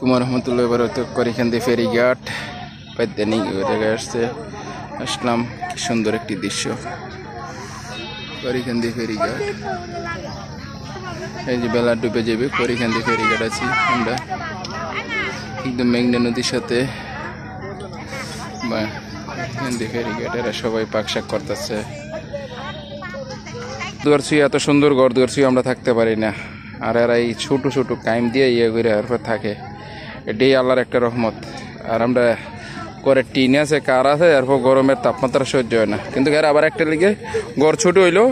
কুমার রহমতুল্লাহ এবার হয়তো করিখান্দি ফেরিঘাট পাইতেনি জায়গায় আসলাম। কি সুন্দর একটি দৃশ্য, করিখান্দি ফেরিঘাট। এই যে বেলা ডুবে যাবে, করিখান্দি ফেরিঘাট আছি আমরা একদম মেঘনা নদীর সাথে। বা ফেরিঘাট এরা সবাই পাকশাক করতেছে। দুয়ারছি এত সুন্দর ঘর দুয়ারছি আমরা থাকতে পারি না, আর এরা এই ছোট ছোট কাইম দিয়ে ইয়ে করে এরপর থাকে। এটাই আল্লাহর একটা রহমত। আর আমরা করে টিন আছে, কার আছে, এরপর গরমের তাপমাত্রা সহ্য হয় না। কিন্তু এর আবার একটা লিগে ঘর ছোট হইলো,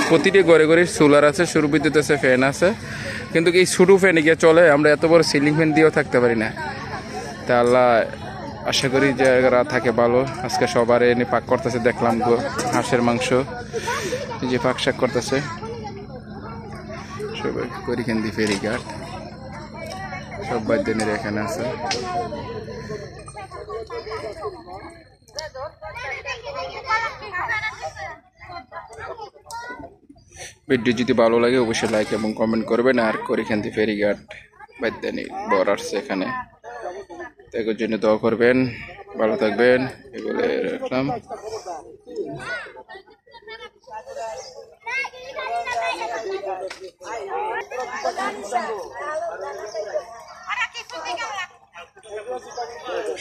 প্রতিটি ঘরে ঘরে সোলার আছে, সৌর বিদ্যুৎ আছে, ফ্যান আছে। কিন্তু এই ছোটো ফ্যানে গিয়ে চলে, আমরা এত বড় সিলিং ফ্যান দিয়েও থাকতে পারি না। তা আল্লাহ আশা করি যে এরা থাকে ভালো। আজকে সবার এনে পাক করতেছে, দেখলাম হাঁসের মাংস যে পাক শাক করতেছে সবাই। করিখান্দি ফেরিঘাট সব বাদ্যের এখানে আছে। ভিডিও যদি ভালো লাগে অবশ্যই লাইক এবং কমেন্ট করবেন। আর করিখান্দি ফেরিঘাট বাদ্যানি বর আসছে এখানে, তার জন্য দোয়া করবেন। ভালো থাকবেন এগুলো রাখলাম।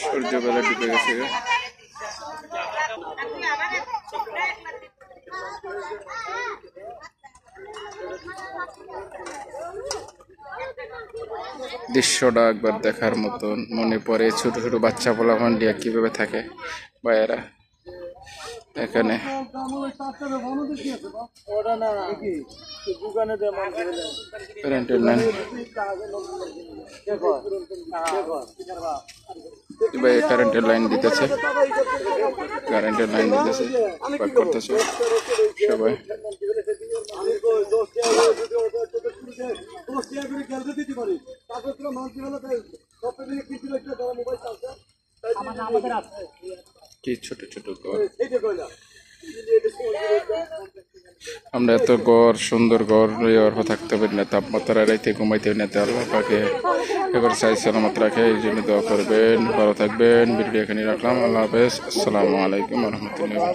সূর্যবেলা ডুবে গেছে। দৃশ্যটা একবার দেখার মতন, মনে পড়ে ছোট ছোট বাচ্চা পোলা মান্ডিয়া কিভাবে থাকে ভাইয়েরা এখানে। কারেন্টের লাইন দিতেছে, কারেন্টের লাইন দিতেছে, পাক করতেছে সবাই। কি ছোট ছোট ঘর, আমরা এত ঘর সুন্দর ঘর থাকতে পারি না, তাপমাত্রা রাইতে ঘুমাইতে না। আল্লাহ পাকে এবার চাই সালামত রাখে, এই জন্য দোয়া করবেন। ভালো থাকবেন। ভিডিও এখানে রাখলাম। আল্লাহ হাফেজ। আসসালামু আলাইকুম রহমতুল্লাহ।